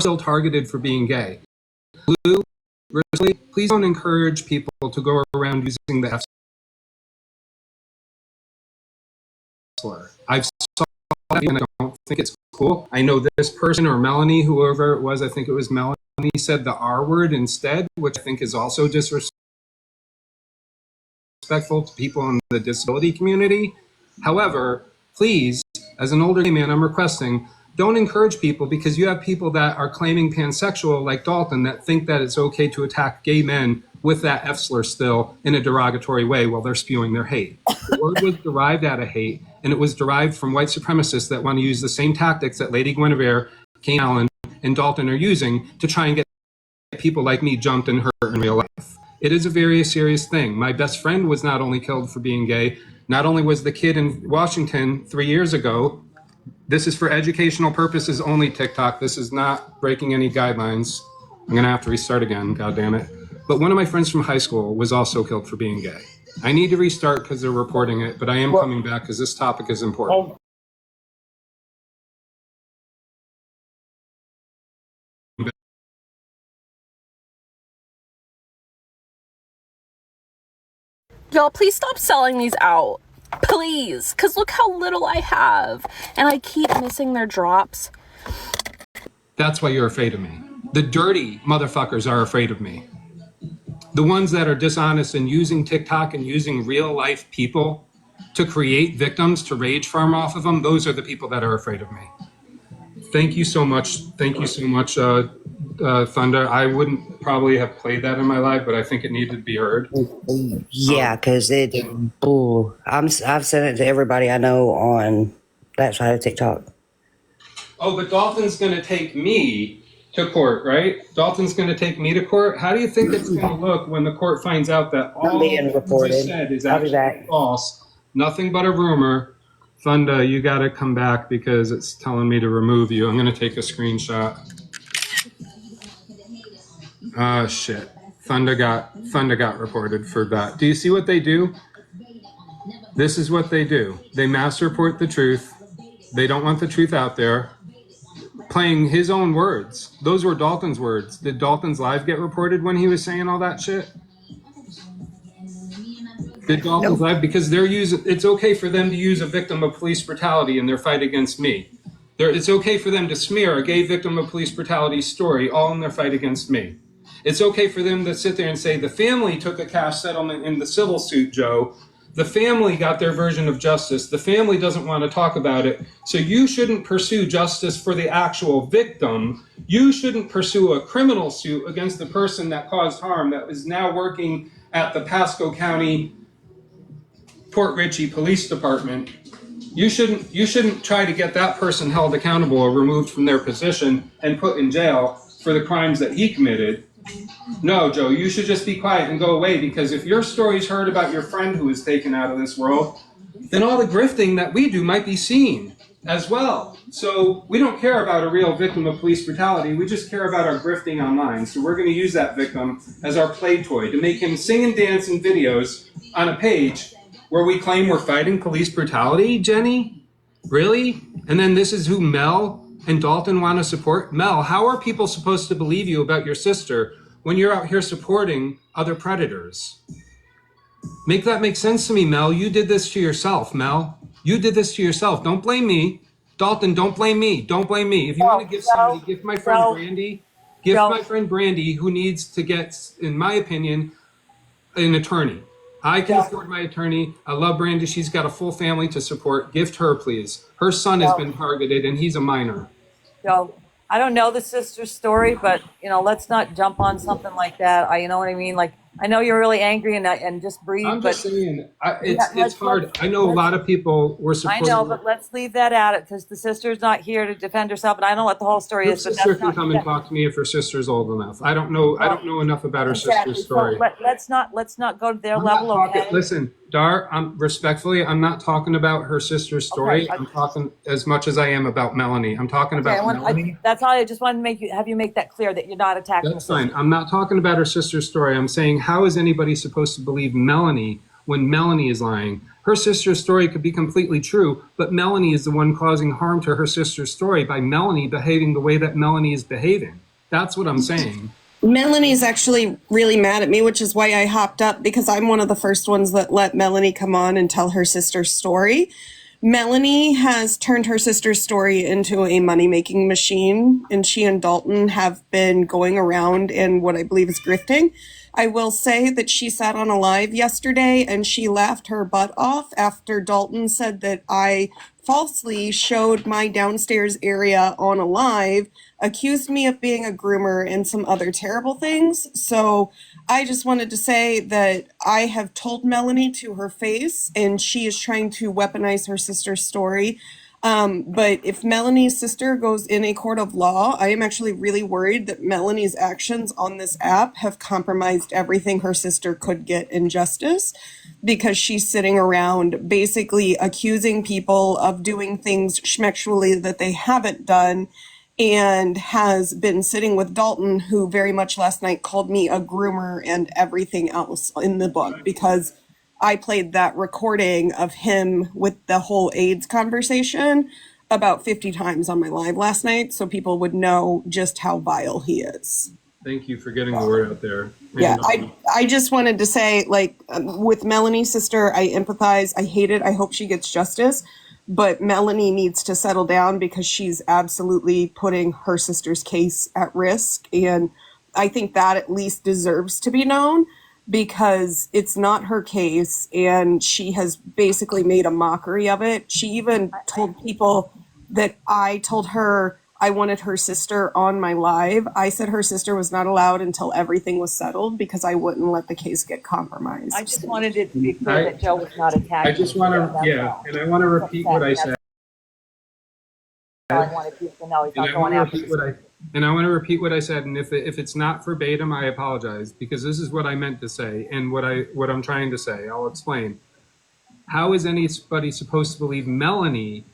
still targeted for being gay. Blue, really, please don't encourage people to go around using the F slur. I've saw that and I don't think it's cool. I know this person or Melanie, whoever it was, I think it was Melanie, said the R word instead, which I think is also disrespectful to people in the disability community. However, please, as an older gay man, I'm requesting, don't encourage people, because you have people that are claiming pansexual like Dalton that think that it's okay to attack gay men with that F slur still in a derogatory way while they're spewing their hate. The word was derived out of hate, and it was derived from white supremacists that want to use the same tactics that Lady Guinevere, Kane Allen, and Dalton are using to try and get people like me jumped and hurt in real life. It is a very serious thing. My best friend was not only killed for being gay, not only was the kid in Washington 3 years ago. This is for educational purposes only, TikTok. This is not breaking any guidelines. I'm gonna have to restart again, god damn it. But one of my friends from high school was also killed for being gay. I need to restart because they're reporting it, but I am coming back because this topic is important. Y'all, please stop selling these out. Please, because look how little I have. And I keep missing their drops. That's why you're afraid of me. The dirty motherfuckers are afraid of me. The ones that are dishonest and using TikTok and using real life people to create victims to rage farm off of them, those are the people that are afraid of me. Thank you so much. Thank you so much, Thunder. I wouldn't probably have played that in my life, but I think it needed to be heard. Yeah, because I've sent it to everybody I know on that side of TikTok. Oh, but Dalton's going to take me to court, right? Dalton's going to take me to court. How do you think it's going to look when the court finds out that all being reported. you said is actually false, nothing but a rumor? Thunda, you got to come back because it's telling me to remove you. I'm going to take a screenshot. Shit. Thunda got reported for that. Do you see what they do? This is what they do. They mass report the truth. They don't want the truth out there. Playing his own words. Those were Dalton's words. Did Dalton's live get reported when he was saying all that shit? Did Dalton's live? Because they're using, it's okay for them to use a victim of police brutality in their fight against me. It's okay for them to smear a gay victim of police brutality story all in their fight against me. It's okay for them to sit there and say the family took a cash settlement in the civil suit, Joe. The family got their version of justice. The family doesn't want to talk about it. So you shouldn't pursue justice for the actual victim. You shouldn't pursue a criminal suit against the person that caused harm that is now working at the Pasco County Port Richey Police Department. You shouldn't try to get that person held accountable or removed from their position and put in jail for the crimes that he committed. No, Joe, you should just be quiet and go away, because if your story's heard about your friend who was taken out of this world, then all the grifting that we do might be seen as well. So we don't care about a real victim of police brutality. We just care about our grifting online. So we're going to use that victim as our play toy to make him sing and dance in videos on a page where we claim we're fighting police brutality, Jenny? Really? And then this is who Mel and Dalton want to support? Mel, how are people supposed to believe you about your sister when you're out here supporting other predators? Make that make sense to me, Mel. You did this to yourself, Mel. You did this to yourself. Don't blame me. Dalton, don't blame me. Don't blame me. If you want to give somebody, give my friend Brandy. Give my friend Brandy, who needs to get, in my opinion, an attorney. I can afford my attorney. I love Brandy. She's got a full family to support. Gift her, please. Her son has been targeted, and he's a minor. So I don't know the sister's story, but let's not jump on something like that. You know what I mean? Like, I know you're really angry and just breathe. I'm just saying, it's hard. I know a lot of people were supporting. I know, but let's leave that at it, because the sister's not here to defend herself, and I don't know what the whole story is. Her sister can come and talk to me if her sister's old enough. I don't know. I don't know enough about her sister's story. So let's not go to their level. Okay? Listen, Dar, respectfully, I'm not talking about her sister's story. I'm talking as much as I am about Melanie. I'm talking about Melanie. That's all. I just wanted to have you make that clear, that you're not attacking. That's fine. I'm not talking about her sister's story. I'm saying, how is anybody supposed to believe Melanie when Melanie is lying? Her sister's story could be completely true, but Melanie is the one causing harm to her sister's story by Melanie behaving the way that Melanie is behaving. That's what I'm saying. Melanie's actually really mad at me, which is why I hopped up, because I'm one of the first ones that let Melanie come on and tell her sister's story. Melanie has turned her sister's story into a money-making machine, and she and Dalton have been going around in what I believe is grifting. I will say that she sat on a live yesterday and she laughed her butt off after Dalton said that I falsely showed my downstairs area on a live, accused me of being a groomer and some other terrible things. So I just wanted to say that I have told Melanie to her face, and she is trying to weaponize her sister's story. But if Melanie's sister goes in a court of law, I am actually really worried that Melanie's actions on this app have compromised everything her sister could get in justice, because she's sitting around basically accusing people of doing things schmexually that they haven't done, and has been sitting with Dalton, who very much last night called me a groomer and everything else in the book, because I played that recording of him with the whole AIDS conversation about 50 times on my live last night, so people would know just how vile he is. Thank you for getting the word out there. Yeah, I just wanted to say, like, with Melanie's sister, I empathize. I hate it. I hope she gets justice. But Melanie needs to settle down, because she's absolutely putting her sister's case at risk. And I think that at least deserves to be known, because it's not her case. And she has basically made a mockery of it. She even told people that I told her I wanted her sister on my live. I said her sister was not allowed until everything was settled, because I wouldn't let the case get compromised. I just wanted it to be clear that Joe was not attacked. I just want to, yeah, and I want to repeat what I said. I wanted people to know he's not going after the And I want to repeat what I said, and if it's not verbatim, I apologize, because this is what I meant to say and what I'm trying to say. I'll explain. How is anybody supposed to believe Melanie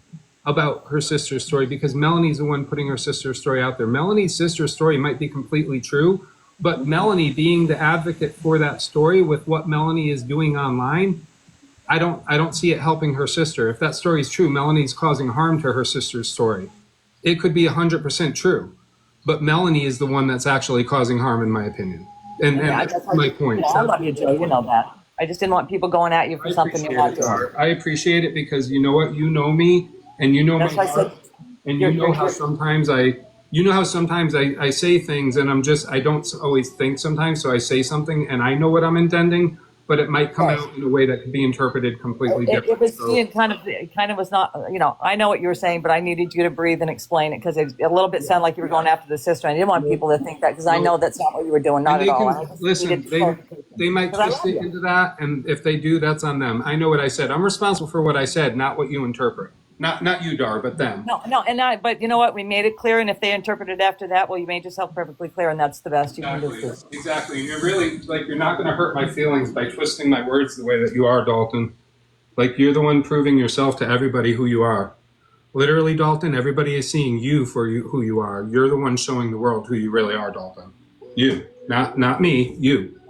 about her sister's story? Because Melanie's the one putting her sister's story out there. Melanie's sister's story might be completely true, but Melanie being the advocate for that story with what Melanie is doing online, I don't see it helping her sister. If that story is true, Melanie's causing harm to her sister's story. It could be 100% true, but Melanie is the one that's actually causing harm, in my opinion. And that's my point. I love you, Joe. You know that. I just didn't want people going at you for something you're not doing. I appreciate it, because you know what? You know me, and you know my heart, and you know how sometimes I say things, and I don't always think sometimes, so I say something and I know what I'm intending, but it might come out in a way that could be interpreted completely different. It kind of was not, I know what you were saying, but I needed you to breathe and explain it, because it a little bit sounded like you were going after the sister. I didn't want people to think that, because I know that's not what you were doing, not at all. Listen, they might twist it into that, and if they do, that's on them. I know what I said. I'm responsible for what I said, not what you interpret. Not you, Dar, but them. But you know what? We made it clear, and if they interpret it after that, well, you made yourself perfectly clear, and that's the best you can do. Exactly. And you're really, you're not going to hurt my feelings by twisting my words the way that you are, Dalton. You're the one proving yourself to everybody who you are. Literally, Dalton, everybody is seeing you for who you are. You're the one showing the world who you really are, Dalton. You, not me, you.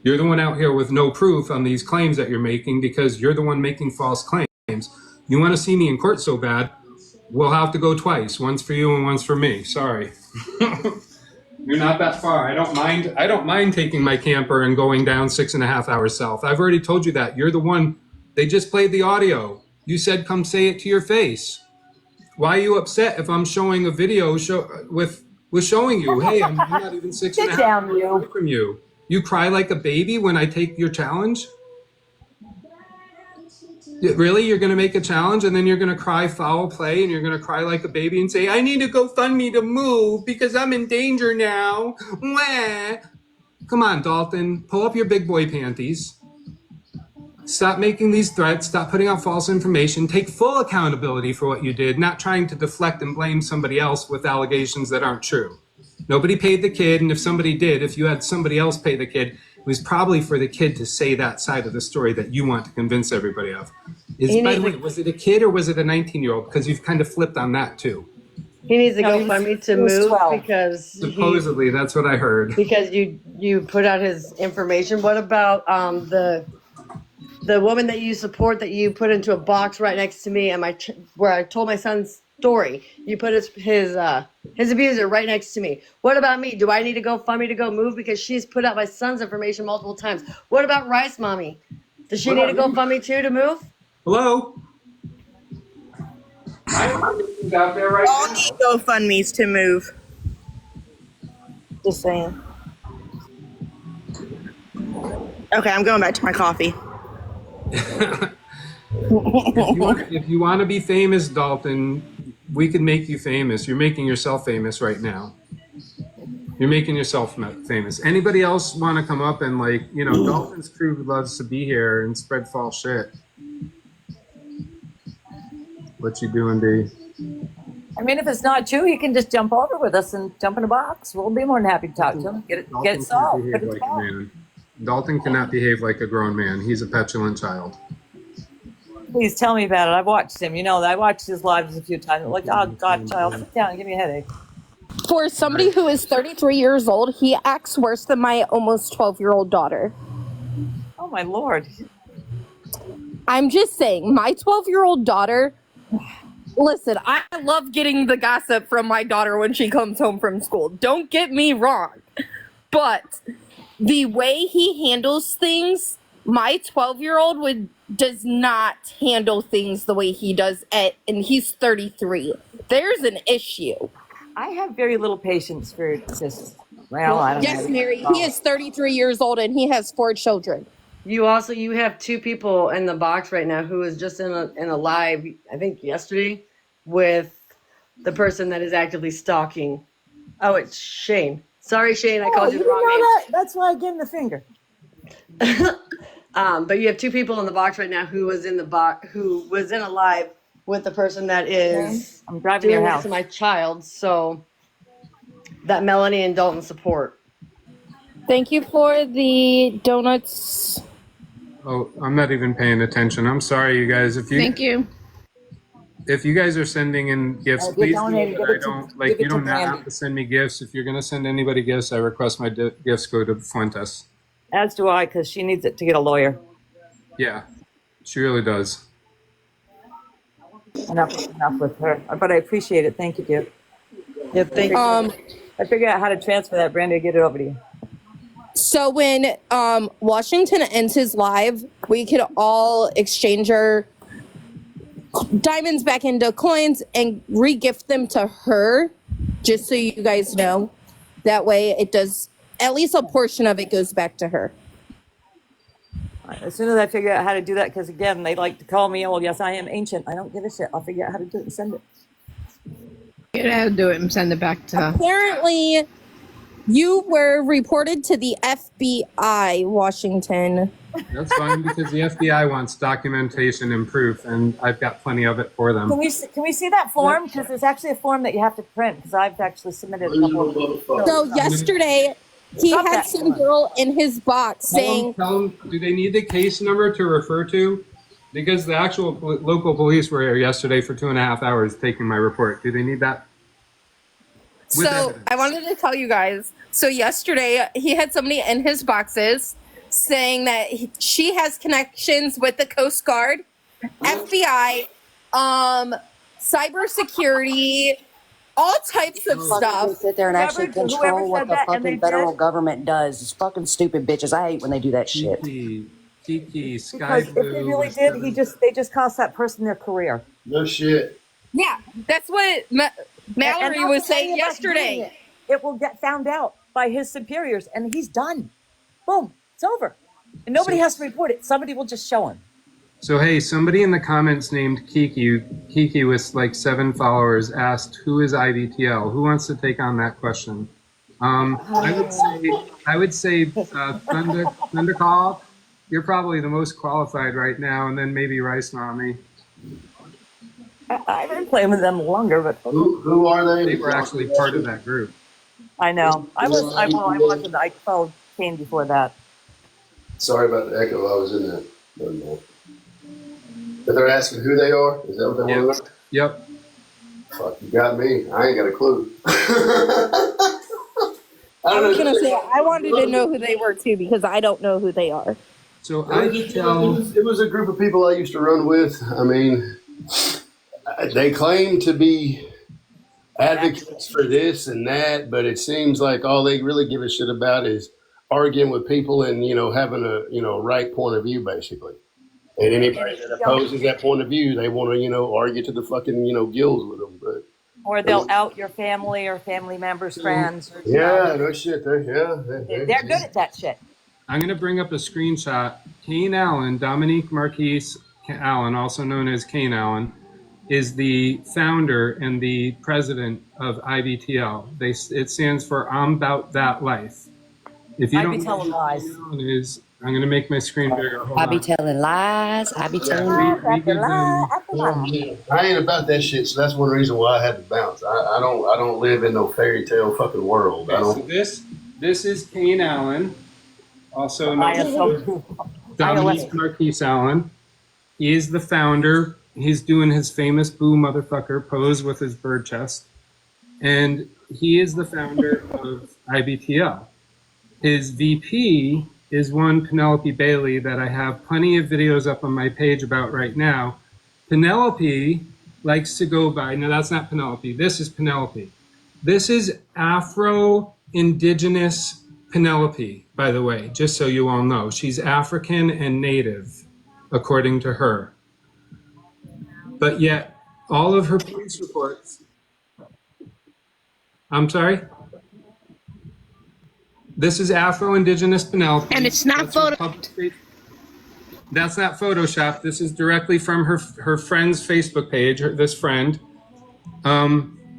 You're the one out here with no proof on these claims that you're making, because you're the one making false claims. You want to see me in court so bad, we'll have to go twice. Once for you and once for me. Sorry. You're not that far. I don't mind taking my camper and going down 6.5 hours south. I've already told you that. You're the one. They just played the audio. You said come say it to your face. Why are you upset if I'm showing a video with showing you, hey, I'm not even 6.5 hours away from you. You cry like a baby when I take your challenge? Really? You're going to make a challenge and then you're going to cry foul play and you're going to cry like a baby and say, I need to GoFundMe to move because I'm in danger now. Wah. Come on, Dalton. Pull up your big boy panties. Stop making these threats. Stop putting out false information. Take full accountability for what you did, not trying to deflect and blame somebody else with allegations that aren't true. Nobody paid the kid, and if somebody did, if you had somebody else pay the kid, it was probably for the kid to say that side of the story that you want to convince everybody of. By the way, was it a kid or was it a 19-year-old? Because you've kind of flipped on that too. He needs to GoFundMe to move 12. Because supposedly that's what I heard. Because you put out his information. What about the woman that you support that you put into a box right next to me and where I told my son's story, you put his abuser right next to me. What about me? Do I need to go fund me to go move because she's put out my son's information multiple times? What about Rice Mommy? Does she need to go fund me too to move? Hello? He's out there right All now. need GoFundMe's to move. Just saying. Okay, I'm going back to my coffee. If you want to be famous, Dalton, we can make you famous. You're making yourself famous right now. You're making yourself famous. Anybody else want to come up and Dalton's crew loves to be here and spread false shit. What you doing, B? I mean, if it's not true, he can just jump over with us and jump in a box. We'll be more than happy to talk to him. Get it solved. But it's solved. Dalton cannot behave like a grown man. He's a petulant child. Please tell me about it. I've watched him. You know, I watched his lives a few times. Like, oh, God, child, sit down and give me a headache. For somebody who is 33 years old, he acts worse than my almost 12-year-old daughter. Oh, my Lord. I'm just saying, my 12-year-old daughter, listen, I love getting the gossip from my daughter when she comes home from school. Don't get me wrong. But the way he handles things, my 12-year-old does not handle things the way he does and he's 33. There's an issue. I have very little patience for this. Well, I don't know. Yes, Mary, he is 33 years old and he has 4 children. You have 2 people in the box right now who was just in a live, I think yesterday, with the person that is actively stalking. Oh, it's Shane. Sorry, Shane, I called you the wrong name. That's why I gave him the finger. But you have 2 people in the box right now who was in a live with the person that is I'm driving to your doing this house. to my child. So that Melanie and Dalton support. Thank you for the donuts. Oh, I'm not even paying attention. I'm sorry, you guys. Thank you. If you guys are sending in gifts, Get please. donated. I don't give it You to don't Brandy. have to send me gifts. If you're gonna send anybody gifts, I request my gifts go to Fuentes. As do I, because she needs it to get a lawyer. Yeah, she really does. Enough with her. But I appreciate it. Thank you, dear. Yeah, thank you. I figured out how to transfer that, Brandy, get it over to you. So when Washington ends his live, we could all exchange our diamonds back into coins and re-gift them to her, just so you guys know. That way it does, at least a portion of it goes back to her. As soon as I figure out how to do that, because again, they like to call me, well, yes, I am ancient. I don't give a shit. I'll figure out how to do it and send it. Get out and do it and send it back to her. Apparently, you were reported to the FBI, Washington. That's fine because the FBI wants documentation and proof, and I've got plenty of it for them. Can we see that form? Because there's actually a form that you have to print, because I've actually submitted a couple of So yesterday, he Stop had that. some girl in his box saying, Tell them, do they need the case number to refer to? Because the actual local police were here yesterday for 2.5 hours taking my report. Do they need that? With so evidence. I wanted to tell you guys. So yesterday, he had somebody in his boxes saying that she has connections with the Coast Guard, FBI, cybersecurity, all types of stuff. Sit there and actually Whoever control what said the that and fucking they federal did. government does. It's fucking stupid bitches. I hate when they do that shit. Kiki, Sky because if they Blue, really did, they just cost that person their career. No shit. Yeah, that's what Mallory And was how saying can you about doing yesterday. it will get found out by his superiors, and he's done. Boom, it's over. And nobody has to report it. Somebody will just show him. So hey, somebody in the comments named Kiki with like 7 followers asked, "Who is IDTL?" Who wants to take on that question? I would say Thundercall. You're probably the most qualified right now, and then maybe Rice Mommy. I've been playing with them longer, but Who are they? They were actually part of that group. I know. I was in the I came before that. Sorry about the echo. I was in there. Never mind. But they're asking who they are? Is that what they want to know? Yep. Fuck, you got me. I ain't got a clue. I was gonna say I wanted to know who they were too because I don't know who they are. So I could tell. It was a group of people I used to run with. I mean, they claim to be advocates for this and that, but it seems like all they really give a shit about is arguing with people and, having a right point of view, basically. And anybody that opposes that point of view, they want to, argue to the fucking, gills with them. But Or they'll out your family or family members, friends. Or, yeah, no shit. They're good at that shit. I'm going to bring up a screenshot. Kane Allen, Dominique Marquise Allen, also known as Kane Allen, is the founder and the president of IBTL. It stands for I'm About That Life. If you don't know what lies. Kane Allen is, I'm going to make my screen bigger. Hold I be on. telling lies. I be telling We give them. I ain't about that shit, so that's one reason why I had to bounce. I don't live in no fairy tale fucking world. I Okay, don't. so this is Kane Allen, also known as Dominique Marquise Allen. He is the founder. He's doing his famous boo motherfucker pose with his bird chest. And he is the founder of IBTL. His VP is one Penelope Bailey that I have plenty of videos up on my page about right now. Penelope likes to go by, no, that's not Penelope. This is Penelope. This is Afro-Indigenous Penelope, by the way, just so you all know. She's African and native, according to her. But yet, all of her police reports. I'm sorry? This is Afro-Indigenous Penelope. And it's not photoshopped. That's not Photoshopped. This is directly from her friend's Facebook page, this friend.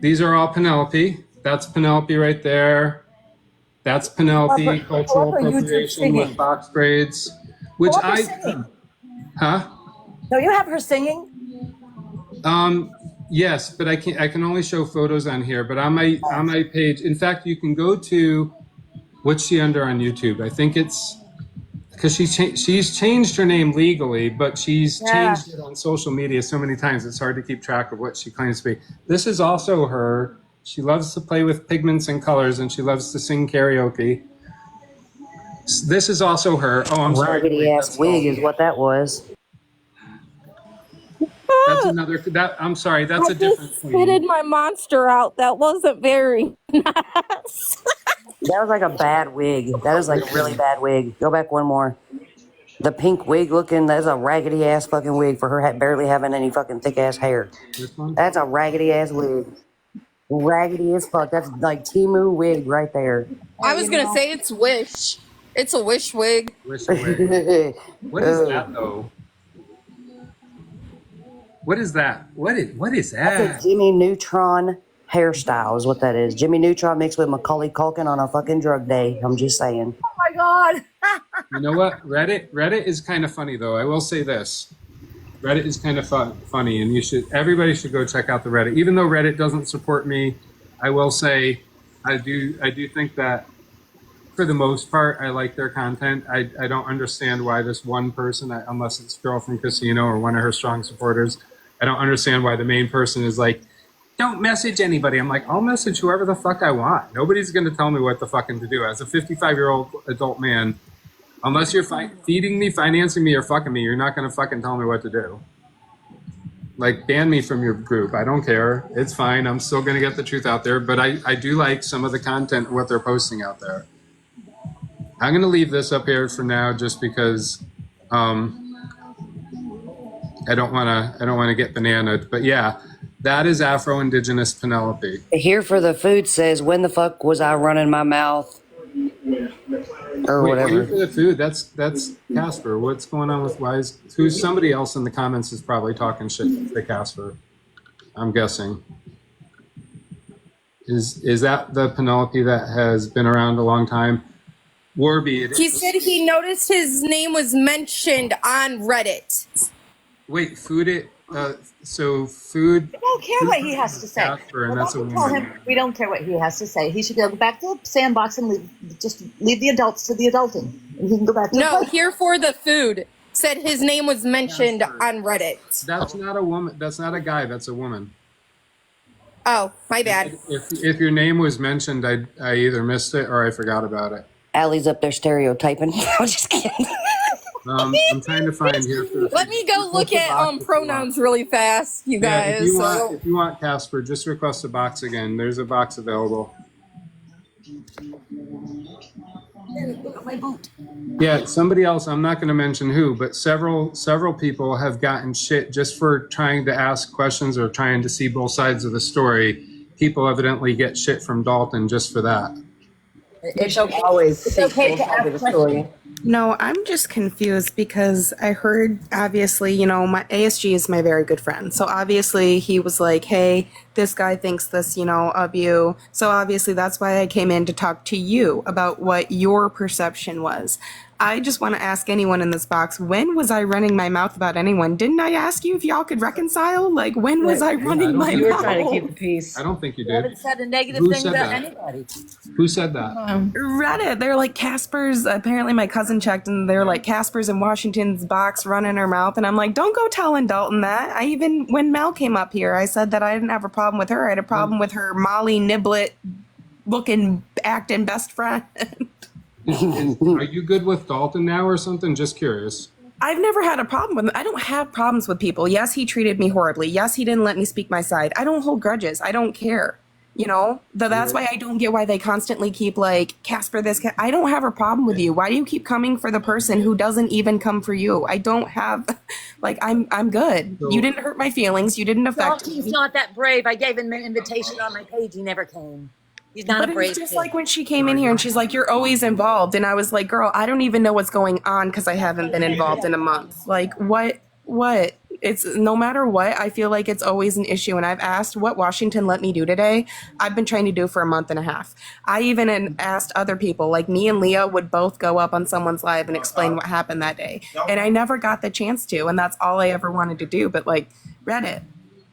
These are all Penelope. That's Penelope right there. That's Penelope, cultural appropriation with box braids. Which Huh? So you have her singing? Yes, but I can only show photos on here. But on my page, in fact, you can go to, what's she under on YouTube? I think it's because she's changed her name legally, but she's changed it on social media so many times it's hard to keep track of what she claims to be. This is also her. She loves to play with pigments and colors, and she loves to sing karaoke. This is also her. Oh, I'm sorry. raggedy ass wig is what that was. That's another. I'm sorry. That's a different I queen. spitted my monster out. That wasn't very nice. That was like a bad wig. That was like a really bad wig. Go back one more. The pink wig looking, that's a raggedy ass fucking wig for her barely having any fucking thick ass hair. This one? That's a raggedy ass wig. Raggedy as fuck. That's like Timu wig right there. I was gonna say it's Wish. It's a Wish wig. Wish wig. What is that though? What is that? What is that? That's a Jimmy Neutron hairstyle is what that is. Jimmy Neutron mixed with Macaulay Culkin on a fucking drug day. I'm just saying. Oh my God. You know what? Reddit is kind of funny though. I will say this. Reddit is kind of funny, and everybody should go check out the Reddit. Even though Reddit doesn't support me, I will say I do think that for the most part I like their content. I don't understand why this one person, unless it's Girl from Casino or one of her strong supporters, I don't understand why the main person is like, don't message anybody. I'm like, I'll message whoever the fuck I want. Nobody's going to tell me what the fucking to do. As a 55-year-old adult man, unless you're feeding me, financing me, or fucking me, you're not going to fucking tell me what to do. Like, ban me from your group. I don't care. It's fine. I'm still going to get the truth out there. But I do like some of the content, what they're posting out there. I'm going to leave this up here for now just because I don't want to get bananaed. But yeah, that is Afro-Indigenous Penelope. Here for the food says, when the fuck was I running my mouth? Or whatever. Here for the food. That's Casper. What's going on with who's somebody else in the comments is probably talking shit to Casper. I'm guessing. Is that the Penelope that has been around a long time? Warby. He said he noticed his name was mentioned on Reddit. Wait, food. So food. We don't care what he has to say. Casper, and that's a woman. We don't care what he has to say. He should go back to the sandbox and leave the adults to the adulting. And he can go back to No, here for the food. Said his name was mentioned on Reddit. That's not a woman. That's not a guy. That's a woman. Oh, my bad. If your name was mentioned, I either missed it or I forgot about it. Allie's up there stereotyping. I'm just kidding. I'm trying to find here. For Let me go look at pronouns really fast, you Yeah, guys. if you want Casper, just request a box again. There's a box available. My boot. Yeah, somebody else, I'm not going to mention who, but several people have gotten shit just for trying to ask questions or trying to see both sides of the story. People evidently get shit from Dalton just for that. It's okay. Always It's seek okay both to sides of the ask story. questions. No, I'm just confused because I heard, obviously, my ASG is my very good friend. So obviously he was like, hey, this guy thinks this, of you. So obviously that's why I came in to talk to you about what your perception was. I just want to ask anyone in this box, when was I running my mouth about anyone? Didn't I ask you if y'all could reconcile? Like, when was I running my You were mouth? trying to keep the peace. I don't think you You did. haven't said a negative Who thing said about that? anybody. Who said that? Reddit. They're like Casper's. Apparently, my cousin checked, and they're like Casper's in Washington's box running her mouth. And I'm like, don't go telling Dalton that. When Mel came up here, I said that I didn't have a problem with her. I had a problem with her Molly Niblet looking, acting best friend. Are you good with Dalton now or something? Just curious. I've never had a problem with him. I don't have problems with people. Yes, he treated me horribly. Yes, he didn't let me speak my side. I don't hold grudges. I don't care. That's why I don't get why they constantly keep like Casper this. I don't have a problem with you. Why do you keep coming for the person who doesn't even come for you? I don't have, I'm good. You didn't hurt my feelings. You didn't affect He's me. not that brave. I gave him an invitation on my page. He never came. He's not But a it brave was just kid. like when she came in here and she's like, you're always involved. And I was like, girl, I don't even know what's going on because I haven't been involved in a month. Like, what? It's no matter what, I feel like it's always an issue. And I've asked what Washington let me do today. I've been trying to do for a month and a half. I even asked other people, like me and Leah would both go up on someone's live and explain what happened that day. And I never got the chance to. And that's all I ever wanted to do. But like Reddit.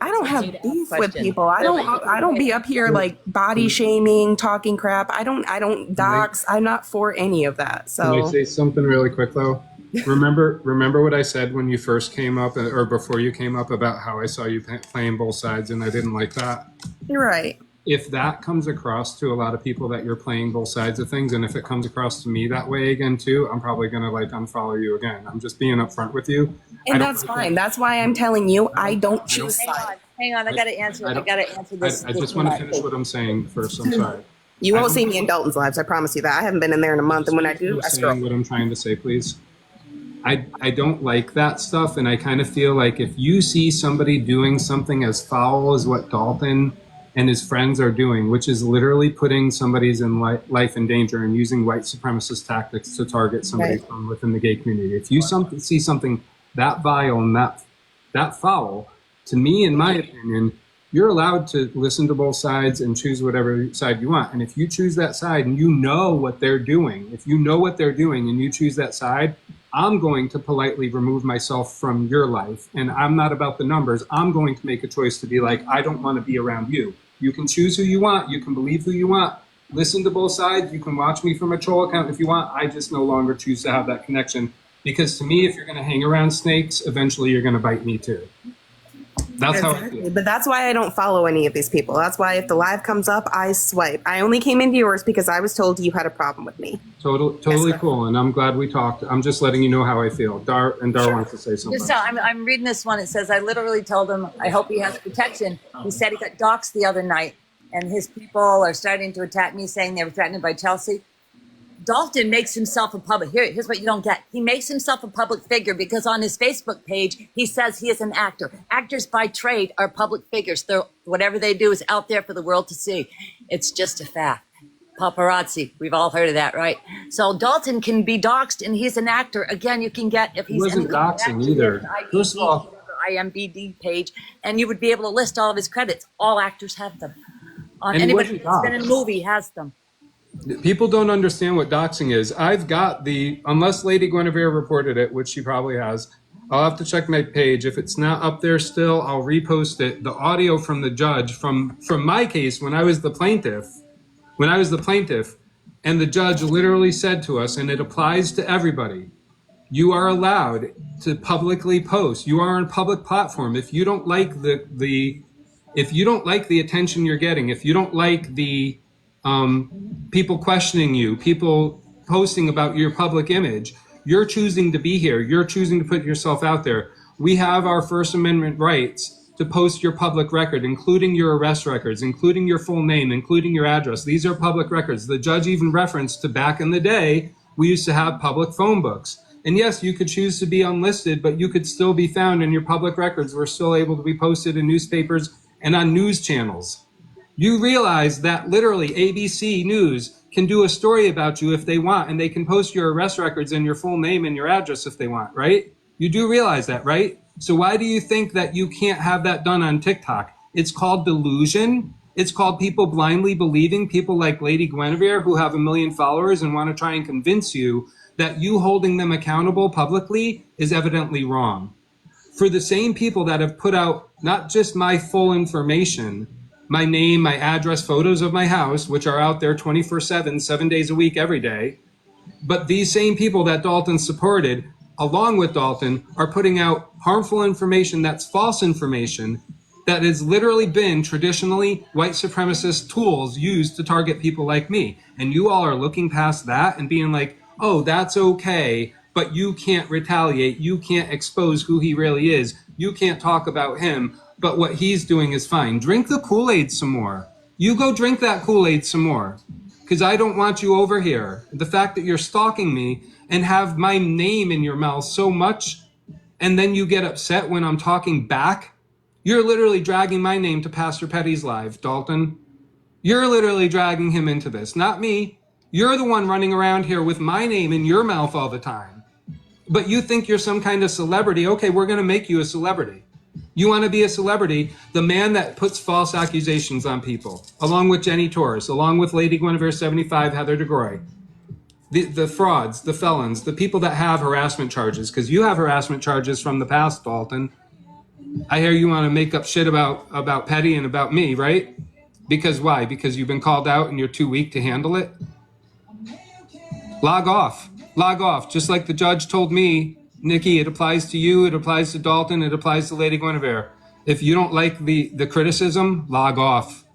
I don't have beef with people. I don't be up here like body shaming, talking crap. I don't dox. I'm not for any of that. Can I So say something really quick though? Remember what I said when you first came up or before you came up about how I saw you playing both sides and I didn't like that? you're right. If that comes across to a lot of people that you're playing both sides of things, and if it comes across to me that way again too, I'm probably gonna like unfollow you again. I'm just being upfront with you. And that's fine. That's why I'm telling you I don't choose sides. Hang on. I got to answer. I got to answer this. I just want to finish what I'm saying first. I'm sorry. You won't see me in Dalton's lives. I promise you that. I haven't been in there in a month. And when I do, I scroll. What I'm trying to say, please. I don't like that stuff, and I kind of feel like if you see somebody doing something as foul as what Dalton and his friends are doing, which is literally putting somebody's life in danger and using white supremacist tactics to target somebody from within the gay community. If you see something that vile and that foul, to me, in my opinion, you're allowed to listen to both sides and choose whatever side you want. And if you choose that side and you know what they're doing, if you know what they're doing and you choose that side, I'm going to politely remove myself from your life. And I'm not about the numbers. I'm going to make a choice to be like, I don't want to be around you. You can choose who you want. You can believe who you want. Listen to both sides. You can watch me from a troll account if you want. I just no longer choose to have that connection. Because to me, if you're going to hang around snakes, eventually you're going to bite me too. That's how I feel. But that's why I don't follow any of these people. That's why if the live comes up, I swipe. I only came into yours because I was told you had a problem with me. Totally cool. And I'm glad we talked. I'm just letting you know how I feel. Dar wants to say something. So I'm reading this one. It says, I literally told him, I hope he has protection. He said he got doxxed the other night, and his people are starting to attack me, saying they were threatened by Chelsea. Dalton makes himself a public, here's what you don't get. He makes himself a public figure because on his Facebook page, he says he is an actor. Actors by trade are public figures. Whatever they do is out there for the world to see. It's just a fact. Paparazzi, we've all heard of that, right? So Dalton can be doxxed and he's an actor. Again, you can get, if he's wasn't doxing either. First of all, IMDb page, and you would be able to list all of his credits. All actors have them. Anybody who's been in a movie has them. People don't understand what doxing is. I've got unless Lady Guinevere reported it, which she probably has, I'll have to check my page. If it's not up there still, I'll repost it. The audio from the judge from my case when I was the plaintiff, and the judge literally said to us, and it applies to everybody, you are allowed to publicly post. You are on a public platform. If you don't like if you don't like the attention you're getting, if you don't like the people questioning you, people posting about your public image, You're choosing to be here. You're choosing to put yourself out there. We have our First Amendment rights to post your public record, including your arrest records, including your full name, including your address. These are public records. The judge even referenced to back in the day, we used to have public phone books. And yes, you could choose to be unlisted, but you could still be found, and your public records were still able to be posted in newspapers and on news channels. You realize that literally ABC News can do a story about you if they want, and they can post your arrest records and your full name and your address if they want, right? You do realize that, right? So why do you think that you can't have that done on TikTok? It's called delusion. It's called people blindly believing, people like Lady Guinevere who have 1 million followers and want to try and convince you that you holding them accountable publicly is evidently wrong. For the same people that have put out not just my full information, my name, my address, photos of my house, which are out there 24/7, 7 days a week, every day, but these same people that Dalton supported, along with Dalton, are putting out harmful information that's false information that has literally been traditionally white supremacist tools used to target people like me. And you all are looking past that and being like, oh, that's okay, but you can't retaliate. You can't expose who he really is. You can't talk about him, but what he's doing is fine. Drink the Kool-Aid some more. You go drink that Kool-Aid some more, because I don't want you over here. The fact that you're stalking me and have my name in your mouth so much, and then you get upset when I'm talking back, you're literally dragging my name to Pastor Petty's live, Dalton. You're literally dragging him into this, not me. You're the one running around here with my name in your mouth all the time. But you think you're some kind of celebrity. Okay, we're going to make you a celebrity. You want to be a celebrity, the man that puts false accusations on people, along with Jenny Torres, along with Lady Guinevere 75, Heather DeGroy, the frauds, the felons, the people that have harassment charges, because you have harassment charges from the past, Dalton. I hear you want to make up shit about Petty and about me, right? Because why? Because you've been called out and you're too weak to handle it? Log off. Log off. Just like the judge told me, Nikki, it applies to you, it applies to Dalton, it applies to Lady Guinevere. If you don't like the criticism, log off.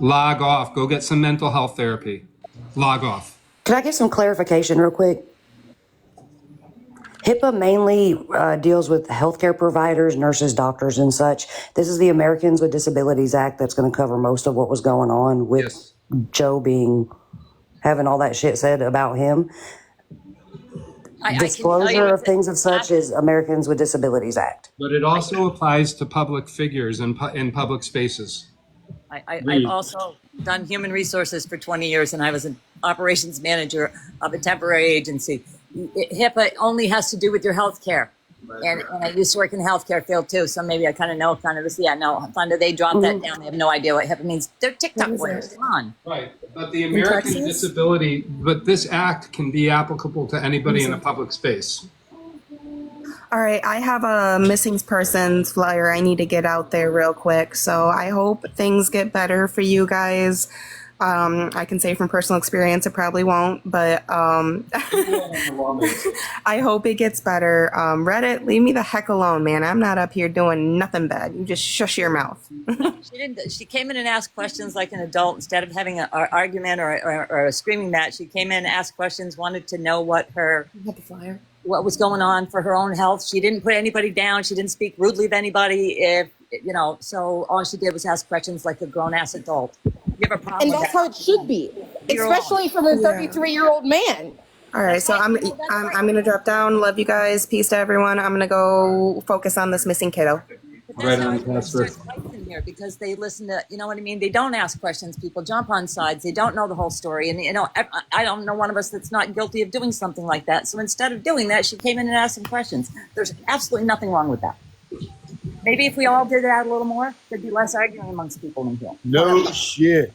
Log off. Go get some mental health therapy. Log off. Can I get some clarification real quick? HIPAA mainly deals with healthcare providers, nurses, doctors, and such. This is the Americans with Disabilities Act that's going to cover most of what was going on with Yes. Joe having all that shit said about him. Disclosure of things of such is Americans with Disabilities Act. But it also applies to public figures and in public spaces. I've also done human resources for 20 years, and I was an operations manager of a temporary agency. HIPAA only has to do with your health care. And I used to work in the healthcare field too, so maybe I kind of know this. Yeah, no, Fonda, they dropped that down. They have no idea what HIPAA means. They're TikTok warriors. Come on. Right, but the American disability, but this act can be applicable to anybody in a public space. All right, I have a missing persons flyer I need to get out there real quick. So I hope things get better for you guys. I can say from personal experience, it probably won't, but I hope it gets better. Reddit, leave me the heck alone, man. I'm not up here doing nothing bad. You just shush your mouth. She didn't. She came in and asked questions like an adult instead of having an argument or a screaming match. She came in and asked questions, wanted to know what was going on for her own health. She didn't put anybody down. She didn't speak rudely to anybody. So all she did was ask questions like a grown ass adult. You have a problem? And that's how it should be, especially from a 33-year-old man. All right, so I'm gonna drop down. Love you guys. Peace to everyone. I'm gonna go focus on this missing kiddo. Right on, Pastor. In here because they listen to, you know what I mean? They don't ask questions. People jump on sides. They don't know the whole story. And, I don't know one of us that's not guilty of doing something like that. So instead of doing that, she came in and asked some questions. There's absolutely nothing wrong with that. Maybe if we all did that a little more, there'd be less arguing amongst people in here. No shit.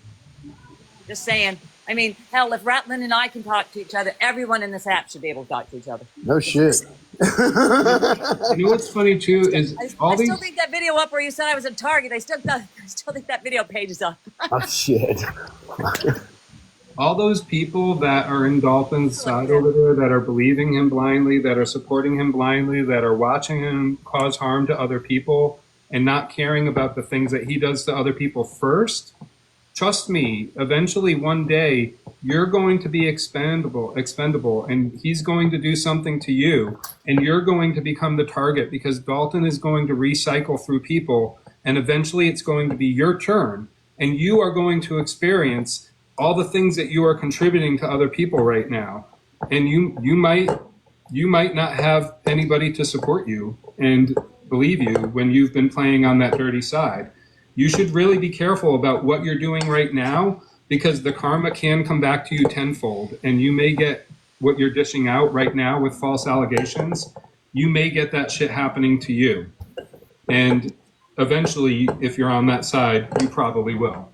Just saying. I mean, hell, if Ratlin and I can talk to each other, everyone in this app should be able to talk to each other. No shit. You know what's funny too is I still think that video up where you said I was a target. I still think that video page is up. Oh shit. all those people that are in Dalton's side over there, that are believing him blindly, that are supporting him blindly, that are watching him cause harm to other people and not caring about the things that he does to other people first, Trust me, eventually one day you're going to be expendable, and he's going to do something to you, and you're going to become the target because Dalton is going to recycle through people, and eventually it's going to be your turn, and you are going to experience all the things that you are contributing to other people right now. And you might not have anybody to support you and believe you when you've been playing on that dirty side. You should really be careful about what you're doing right now, because the karma can come back to you tenfold, and you may get what you're dishing out right now with false allegations. You may get that shit happening to you. And eventually, if you're on that side, you probably will.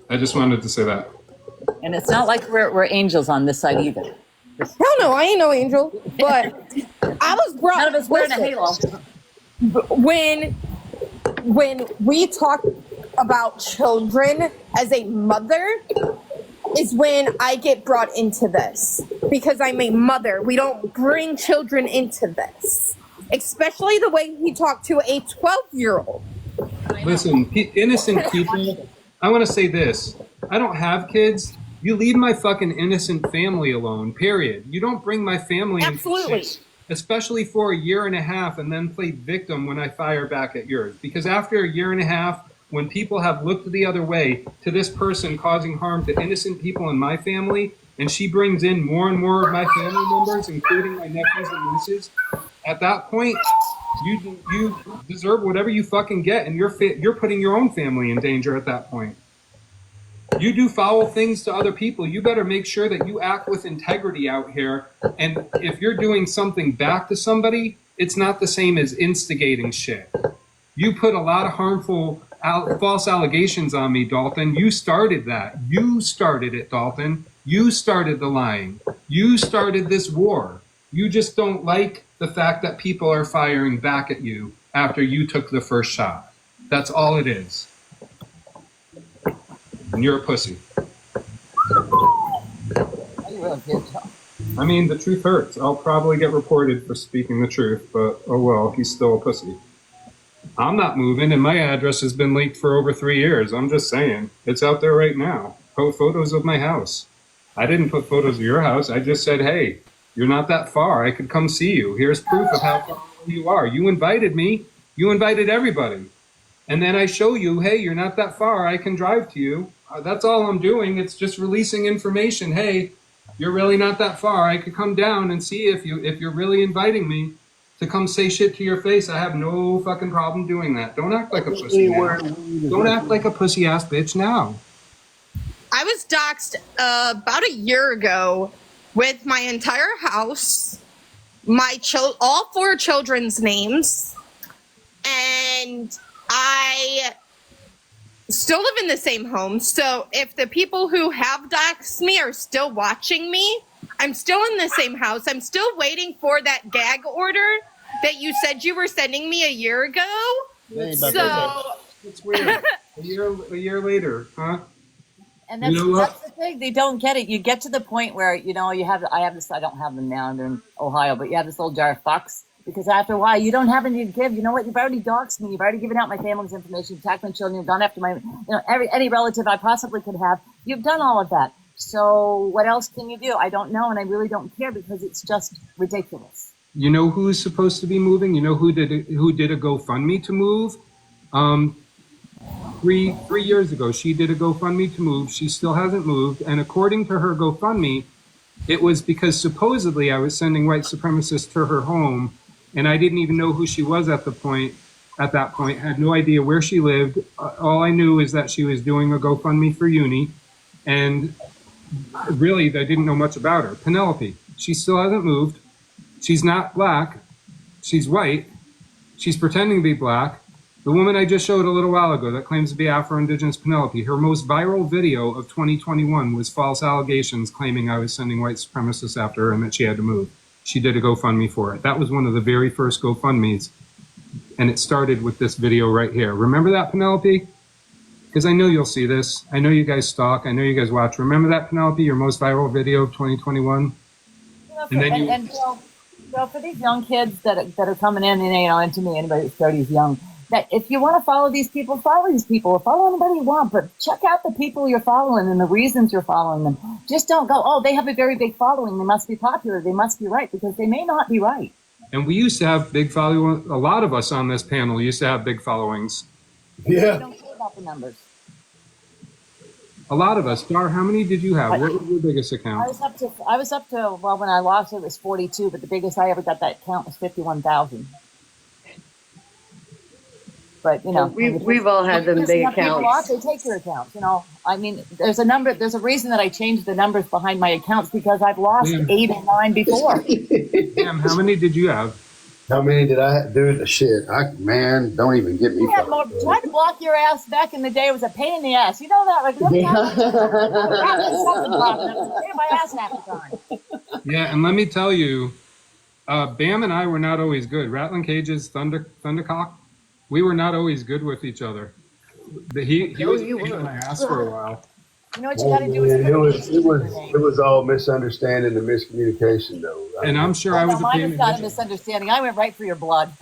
I just wanted to say that. And it's not like we're angels on this side either. Hell no, I ain't no angel. But I was brought. None of us wearing a listen, halo. When we talk about children as a mother is when I get brought into this, because I'm a mother. We don't bring children into this, especially the way he talked to a 12-year-old. Listen, innocent people, I want to say this. I don't have kids. You leave my fucking innocent family alone, period. You don't bring my family Absolutely. into this, especially for a year and a half, and then play victim when I fire back at yours. Because after a year and a half, when people have looked the other way to this person causing harm to innocent people in my family, and she brings in more and more of my family members, including my nephews and nieces, at that point, you deserve whatever you fucking get, and you're putting your own family in danger at that point. You do foul things to other people, you better make sure that you act with integrity out here. And if you're doing something back to somebody, it's not the same as instigating shit. You put a lot of harmful false allegations on me, Dalton. You started that. You started it, Dalton. You started the lying. You started this war. You just don't like the fact that people are firing back at you after you took the first shot. That's all it is. And you're a pussy. I mean, the truth hurts. I'll probably get reported for speaking the truth, but oh well, he's still a pussy. I'm not moving, and my address has been leaked for over 3 years. I'm just saying. It's out there right now. Put photos of my house. I didn't put photos of your house. I just said, hey, you're not that far. I could come see you. Here's proof of how far you are. You invited me. You invited everybody. And then I show you, hey, you're not that far. I can drive to you. That's all I'm doing. It's just releasing information. Hey, you're really not that far. I could come down and see if you're really inviting me to come say shit to your face. I have no fucking problem doing that. Don't act like a pussy now. Don't act like a pussy ass bitch now. I was doxxed about a year ago with my entire house, all 4 children's names, and I still live in the same home. So if the people who have doxed me are still watching me, I'm still in the same house. I'm still waiting for that gag order that you said you were sending me a year ago. So it's weird. a year later, huh? And that's the thing. They don't get it. You get to the point where, I have this, I don't have them now, they're in Ohio, but you have this little jar of fucks. Because after a while, you don't have any to give. You know what? You've already doxed me. You've already given out my family's information. You've attacked my children. You've gone after my, any relative I possibly could have. You've done all of that. So what else can you do? I don't know, and I really don't care because it's just ridiculous. You know who's supposed to be moving? You know who did a GoFundMe to move? 3 years ago, she did a GoFundMe to move. She still hasn't moved. And according to her GoFundMe, it was because supposedly I was sending white supremacists to her home, and I didn't even know who she was at that point, had no idea where she lived. All I knew is that she was doing a GoFundMe for uni, and really, I didn't know much about her. Penelope, she still hasn't moved. She's not black. She's white. She's pretending to be black. The woman I just showed a little while ago that claims to be Afro-Indigenous Penelope, her most viral video of 2021 was false allegations claiming I was sending white supremacists after her and that she had to move. She did a GoFundMe for it. That was one of the very first GoFundMes. And it started with this video right here. Remember that, Penelope? Because I know you'll see this. I know you guys stalk. I know you guys watch. Remember that, Penelope, your most viral video of 2021? For these young kids that are coming in, and into me, anybody that studies young, that if you want to follow these people, follow these people, or follow anybody you want, but check out the people you're following and the reasons you're following them. Just don't go, oh, they have a very big following, they must be popular, they must be right, because they may not be right. And we used to have big following. A lot of us on this panel used to have big followings. They Yeah. don't care about the numbers. A lot of us. Dar, how many did you have? But- What was your biggest I account? was up to, well, when I lost it was 42, but the biggest I ever got that count was 51,000. But, you know. We've all had them Because big enough people out, accounts. they take your accounts, you know. I mean, there's a reason that I changed the numbers behind my accounts, because I've lost Yeah. 8 or 9 before. Sam, how many did you have? How many did I have? Dude, shit. Man, don't even get me You had more, fucking trying to block your ass back in the day was a pain in the ass. You know that? Like, look something blocking it. I my ass half the time. Yeah, and let me tell you, Bam and I were not always good. Rattling Cage's Thundercock, we were not always good with each other. He was a pain in my ass for a while. You know what you got to do is it was all misunderstanding and miscommunication, though. And I'm sure I was a mine pain is not a misunderstanding. I went right for your blood.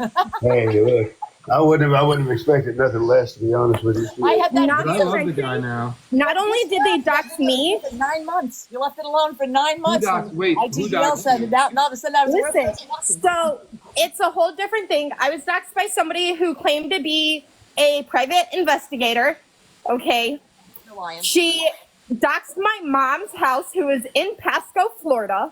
Hey, look, I wouldn't have expected nothing less, to be honest with you. I had that. Not But I love the guy now. Not only did they dox me, for 9 months. You left it alone for 9 months. doxed- wait, who ITGL doxed said you? it out. All of a sudden, I was listen, worthless. so it's a whole different thing. I was doxxed by somebody who claimed to be a private investigator. Okay. The lion. She doxed my mom's house, who is in Pasco, Florida.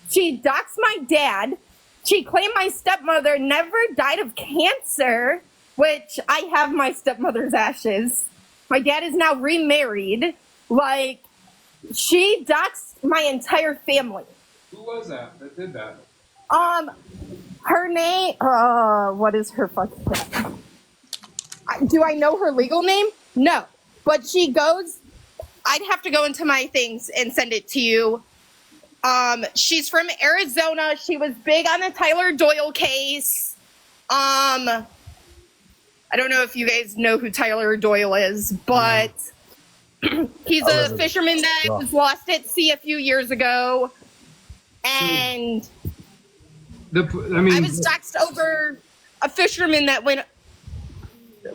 She doxed my dad. She claimed my stepmother never died of cancer, which I have my stepmother's ashes. My dad is now remarried. Like, she doxed my entire family. Who was that did that? Her name, what is her fucking name? Do I know her legal name? No. But she goes, I'd have to go into my things and send it to you. She's from Arizona. She was big on the Tyler Doyle case. I don't know if you guys know who Tyler Doyle is, but he's a fisherman that was lost at sea a few years ago. And I was doxxed over a fisherman that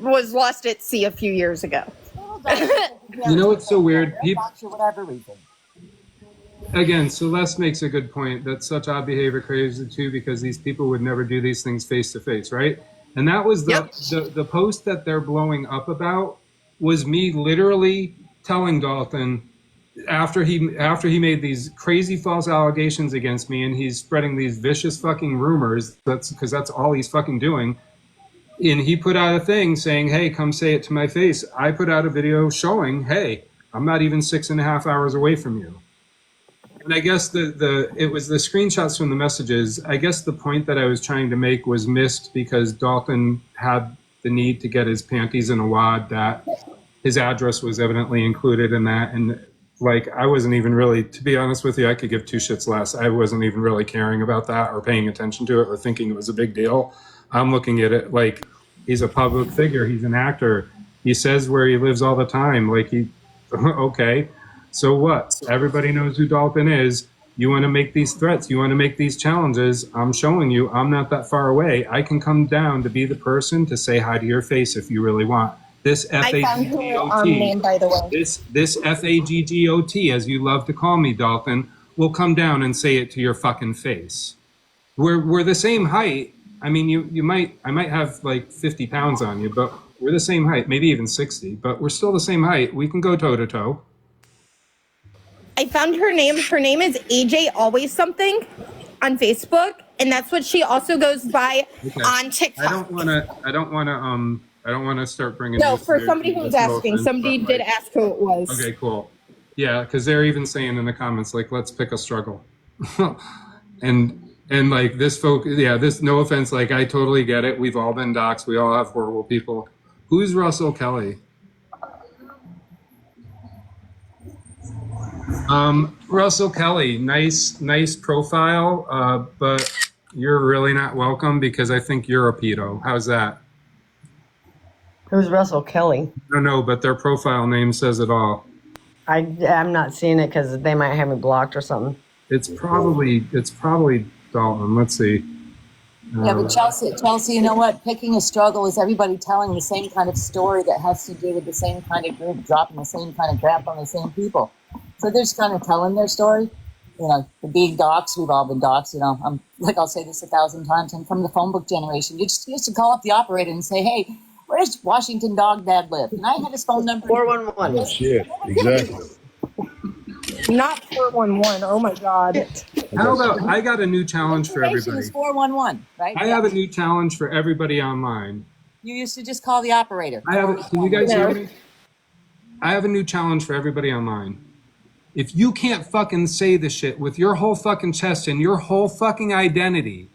was lost at sea a few years ago. You know what's so weird? For whatever reason. Again, Celeste makes a good point. That's such odd behavior crazy too, because these people would never do these things face to face, right? And that was the post that they're blowing up about was me literally telling Dalton after he made these crazy false allegations against me, and he's spreading these vicious fucking rumors. That's because that's all he's fucking doing. And he put out a thing saying, hey, come say it to my face. I put out a video showing, hey, I'm not even 6.5 hours away from you. And I guess it was the screenshots from the messages. I guess the point that I was trying to make was missed because Dalton had the need to get his panties in a wad, that his address was evidently included in that. And like, I wasn't even really, to be honest with you, I could give two shits less. I wasn't even really caring about that or paying attention to it or thinking it was a big deal. I'm looking at it like he's a public figure. He's an actor. He says where he lives all the time. Like okay, so what? Everybody knows who Dalton is. You want to make these threats. You want to make these challenges. I'm showing you I'm not that far away. I can come down to be the person to say hi to your face if you really want. This I found her name, by the way. This FAGGOT, as you love to call me, Dalton, will come down and say it to your fucking face. We're the same height. I mean, I might have like 50 pounds on you, but we're the same height, maybe even 60, but we're still the same height. We can go toe to toe. I found her name. Her name is AJ Always Something on Facebook, and that's what she also goes by on TikTok. I don't want to start bringing. No, for somebody who's asking, somebody did ask who it was. Okay, cool. Yeah, because they're even saying in the comments like, "Let's pick a struggle," and like this this, no offense, like I totally get it. We've all been doxxed. We all have horrible people. Who's Russell Kelly? Russell Kelly, nice profile, but you're really not welcome because I think you're a pedo. How's that? Who's Russell Kelly? No, but their profile name says it all. I'm not seeing it because they might have me blocked or something. It's probably Dalton. Let's see. Yeah, but Chelsea, you know what? Picking a struggle is everybody telling the same kind of story that has to do with the same kind of group, dropping the same kind of crap on the same people. So they're just kind of telling their story. You know, the being doxxed, we've all been doxxed. You know, I'm like, I'll say this 1,000 times. I'm from the phone book generation. You just used to call up the operator and say, "Hey, where's Washington Dog Dad live?" And I had his phone number. 411. Oh shit! Exactly. Not 411. Oh my God. How about I got a new challenge for Information everybody. is 411, right? I have a new challenge for everybody online. You used to just call the operator. Can you guys hear me? I have a new challenge for everybody online. If you can't fucking say the shit with your whole fucking chest and your whole fucking identity,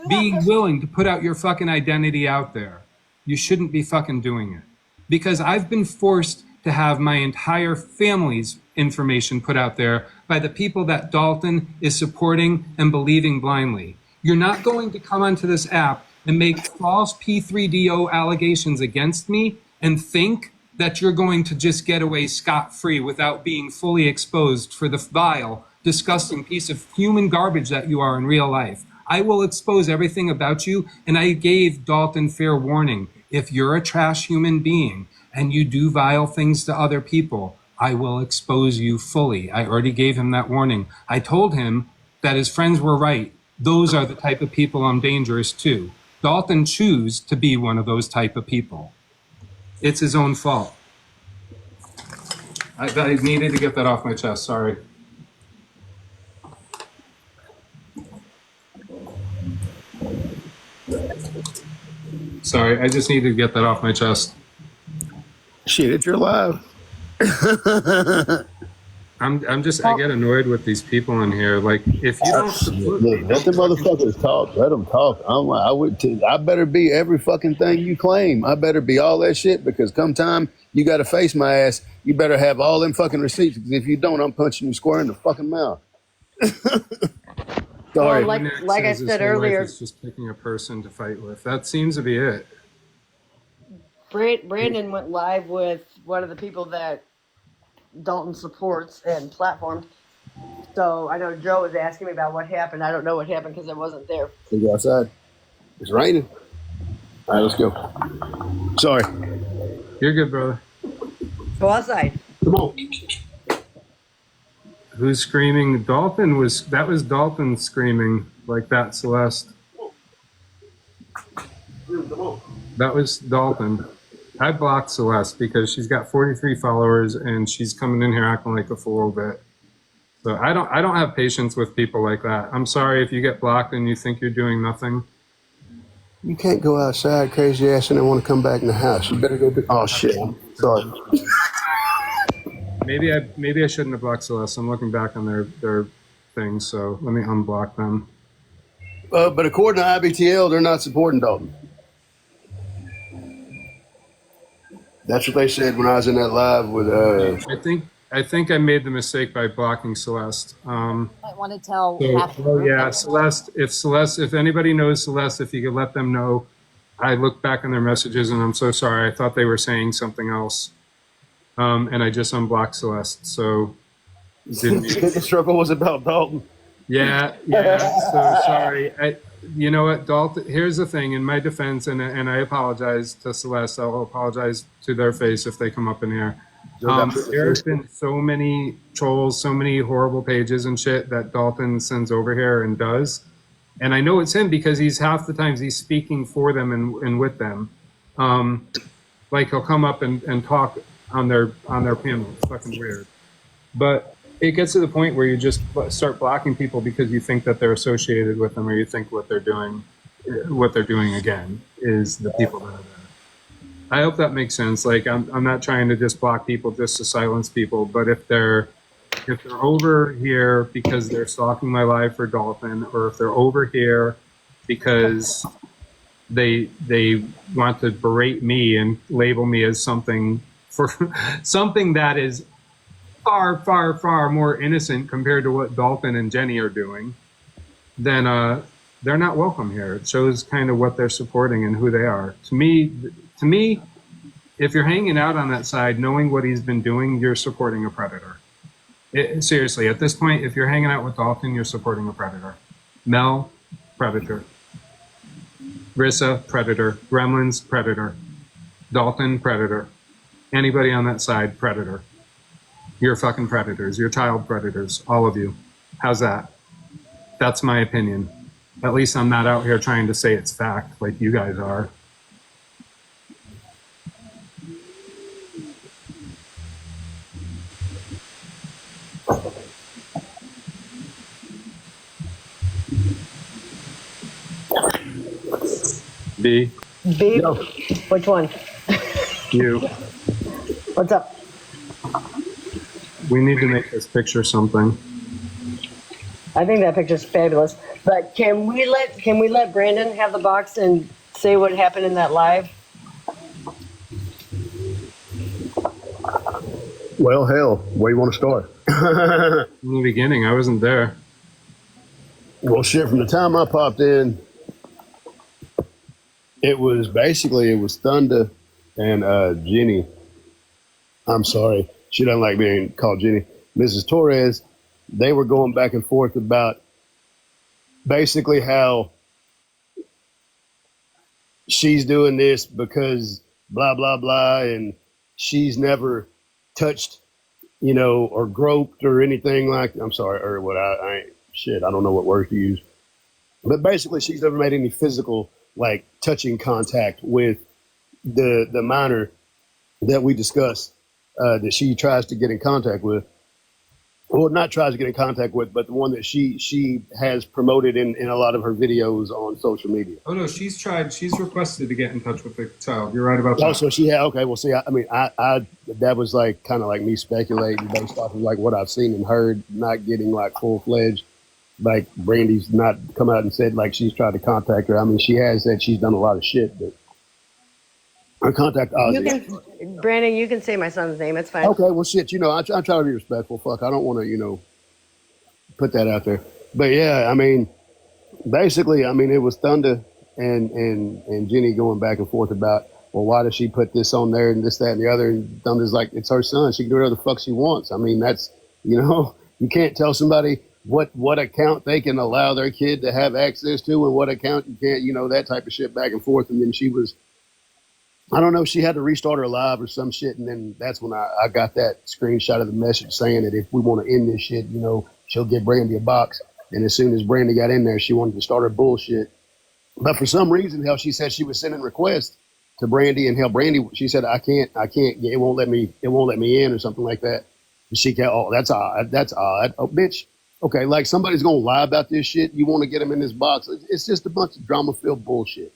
being willing to put out your fucking identity out there, you shouldn't be fucking doing it. Because I've been forced to have my entire family's information put out there by the people that Dalton is supporting and believing blindly. You're not going to come onto this app and make false P3DO allegations against me and think that you're going to just get away scot-free without being fully exposed for the vile, disgusting piece of human garbage that you are in real life. I will expose everything about you, and I gave Dalton fair warning. If you're a trash human being and you do vile things to other people, I will expose you fully. I already gave him that warning. I told him that his friends were right. Those are the type of people I'm dangerous to. Dalton choose to be one of those type of people. It's his own fault. I needed to get that off my chest, sorry. Sorry, I just needed to get that off my chest. Shit, if you're live. I get annoyed with these people in here. Like, if you don't support Look, let the motherfuckers talk. Let them talk. I better be every fucking thing you claim. I better be all that shit because come time you got to face my ass, you better have all them fucking receipts. Because if you don't, I'm punching you square in the fucking mouth. Sorry. Well, like I said earlier, it's just picking a person to fight with. That seems to be it. Brandon went live with one of the people that Dalton supports and platformed. So I know Joe was asking me about what happened. I don't know what happened because I wasn't there. Let's go outside. It's raining. All right, let's go. Sorry. You're good, brother. Go outside. Come on. Who's screaming? That was Dalton screaming like that, Celeste. That was Dalton. I blocked Celeste because she's got 43 followers and she's coming in here acting like a fool a bit. So I don't have patience with people like that. I'm sorry if you get blocked and you think you're doing nothing. You can't go outside, crazy ass, and then want to come back in the house. You better go. Oh shit! Sorry. Maybe I shouldn't have blocked Celeste. I'm looking back on their things, so let me unblock them. But according to IBTL, they're not supporting Dalton. That's what they said when I was in that live with. I think I made the mistake by blocking Celeste. I want to tell. Celeste. If anybody knows Celeste, if you could let them know. I looked back on their messages and I'm so sorry. I thought they were saying something else, and I just unblocked Celeste. So the struggle was about Dalton. Yeah. So sorry. You know what, Dalton? Here's the thing. In my defense, and I apologize to Celeste. I'll apologize to their face if they come up in here. There's been so many trolls, so many horrible pages and shit that Dalton sends over here and does. And I know it's him because he's half the times he's speaking for them and with them. Like he'll come up and talk on their panel. It's fucking weird. But it gets to the point where you just start blocking people because you think that they're associated with them or you think what they're doing again is the people that are there. I hope that makes sense. Like I'm not trying to just block people just to silence people, but if they're over here because they're stalking my live for Dalton, or if they're over here because they want to berate me and label me as something for something that is far, far, far more innocent compared to what Dalton and Jenny are doing, then they're not welcome here. It shows kind of what they're supporting and who they are. To me, if you're hanging out on that side, knowing what he's been doing, you're supporting a predator. Seriously, at this point, if you're hanging out with Dalton, you're supporting a predator. Mel, predator. Rissa, predator. Gremlins, predator. Dalton, predator. Anybody on that side, predator. You're fucking predators. You're child predators. All of you. How's that? That's my opinion. At least I'm not out here trying to say it's fact like you guys are. B. B? Which one? You. What's up? We need to make this picture something. I think that picture's fabulous. But can we let Brandon have the box and say what happened in that live? Well, hell, where you want to start? In the beginning, I wasn't there. Well, shit, from the time I popped in, it was Thunder and Jenny. I'm sorry. She doesn't like being called Jenny. Mrs. Torres, they were going back and forth about basically how she's doing this because blah, blah, blah, and she's never touched, or groped or anything like, I'm sorry, or what I ain't, shit, I don't know what word to use. But basically, she's never made any physical, like, touching contact with the minor that we discussed, that she tries to get in contact with. Well, not tries to get in contact with, but the one that she has promoted in a lot of her videos on social media. Oh no, she's requested to get in touch with the child. You're right about that. Oh, so she had, okay, well, see, I that was like kind of like me speculating based off of like what I've seen and heard, not getting like full-fledged. Like Brandy's not come out and said like she's tried to contact her. I mean, she has said she's done a lot of shit, but her contact Ozzy. Brandon, you can say my son's name. It's fine. Okay, well, shit, I try to be respectful. Fuck, I don't want to, put that out there. But yeah, I mean, basically, it was Thunder and Jenny going back and forth about, well, why does she put this on there and this, that, and the other? And Thunder's like, it's her son. She can do whatever the fuck she wants. I mean, that's, you can't tell somebody what account they can allow their kid to have access to and what account you can't, that type of shit back and forth. And then she was, I don't know, she had to restart her live or some shit. And then that's when I got that screenshot of the message saying that if we want to end this shit, she'll give Brandy a box. And as soon as Brandy got in there, she wanted to start her bullshit. But for some reason, hell, she said she was sending requests to Brandy, and hell, Brandy, she said, I can't, it won't let me in or something like that. And she can't, oh, that's odd. Oh, bitch. Okay, like somebody's going to lie about this shit. You want to get them in this box. It's just a bunch of drama-filled bullshit.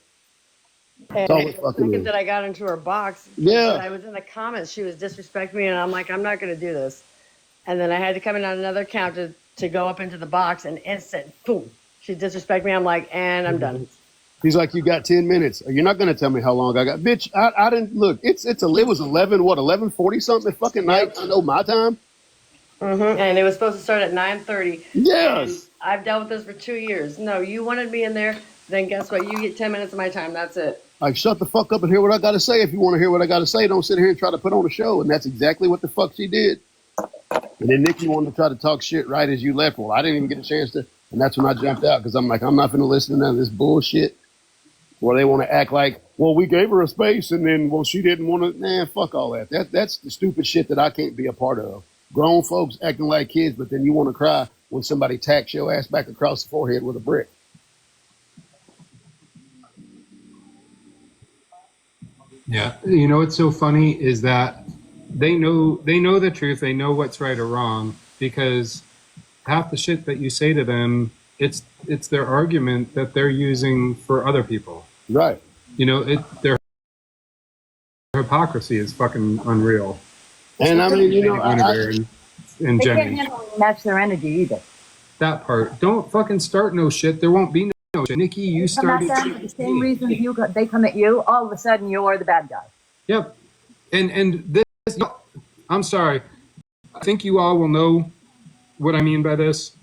And all it the fucking second is. that I got into her box, Yeah. I was in the comments. She was disrespecting me, and I'm like, I'm not going to do this. And then I had to come in on another account to go up into the box, and instant, boom, she disrespected me. I'm like, and I'm done. He's like, you got 10 minutes. You're not going to tell me how long I got. Bitch, I didn't, look, it was 11:40 something fucking night. I know my time. Mm-hmm. And it was supposed to start at 9:30. Yes. And I've dealt with this for 2 years. No, you wanted me in there, then guess what? You get 10 minutes of my time. That's it. Like, shut the fuck up and hear what I got to say. If you want to hear what I got to say, don't sit here and try to put on a show. And that's exactly what the fuck she did. And then Nikki wanted to try to talk shit right as you left. Well, I didn't even get a chance to. And that's when I jumped out because I'm like, I'm not going to listen to none of this bullshit where they want to act like, well, we gave her a space and then, well, she didn't want to. Nah, fuck all that. That's the stupid shit that I can't be a part of. Grown folks acting like kids, but then you want to cry when somebody tacks your ass back across the forehead with a brick. Yeah. You know what's so funny is that they know the truth. They know what's right or wrong because half the shit that you say to them, it's their argument that they're using for other people. Right. Their hypocrisy is fucking unreal. And I mean, and They Jenny. can't handle and match their energy either. That part. Don't fucking start no shit. There won't be no shit. Nikki, you Come back started down for the same reason they come at you. All of a sudden, you're the bad guy. Yep. And this, I'm sorry. I think you all will know what I mean by this.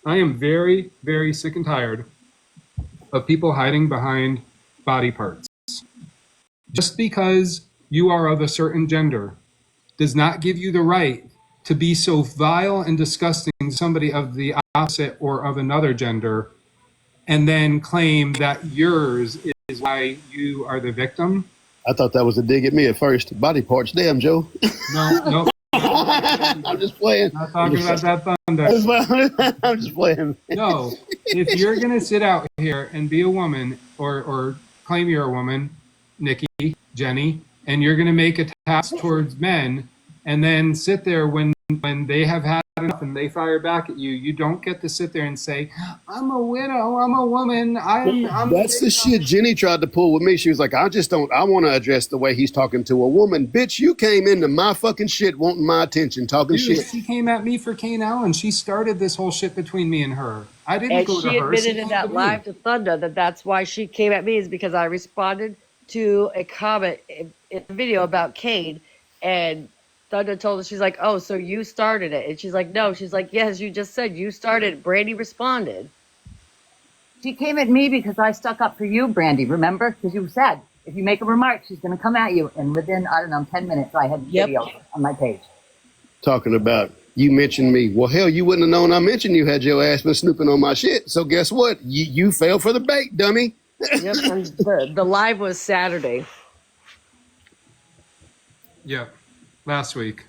I am very, very sick and tired of people hiding behind body parts. Just because you are of a certain gender does not give you the right to be so vile and disgusting to somebody of the opposite or of another gender and then claim that yours is why you are the victim. I thought that was a dig at me at first. Body parts, damn, Joe. No. I'm just playing. Not talking about that thunder. I'm just playing. No, if you're gonna sit out here and be a woman or claim you're a woman, Nikki, Jenny, and you're gonna make attacks towards men, and then sit there when they have had enough and they fire back at you, you don't get to sit there and say, "I'm a widow, I'm a woman, I'm." That's the shit Jenny tried to pull with me. She was like, I want to address the way he's talking to a woman. Bitch, you came into my fucking shit wanting my attention, talking shit. She came at me for Kane Allen. She started this whole shit between me and her. I didn't And go to she her. admitted in that live to Thunder that's why she came at me, is because I responded to a comment in the video about Kane, and Thunder told her, she's like, "Oh, so you started it?" And she's like, "No." She's like, "Yes, you just said you started it." Brandy responded. She came at me because I stuck up for you, Brandy. Remember? Because you said if you make a remark, she's going to come at you. And within, I don't know, 10 minutes, I had videos on my page. Talking about, you mentioned me. Well, hell, you wouldn't have known I mentioned you had your ass been snooping on my shit. So guess what? You fell for the bait, dummy. Yep, and the live was Saturday. Yeah, last week.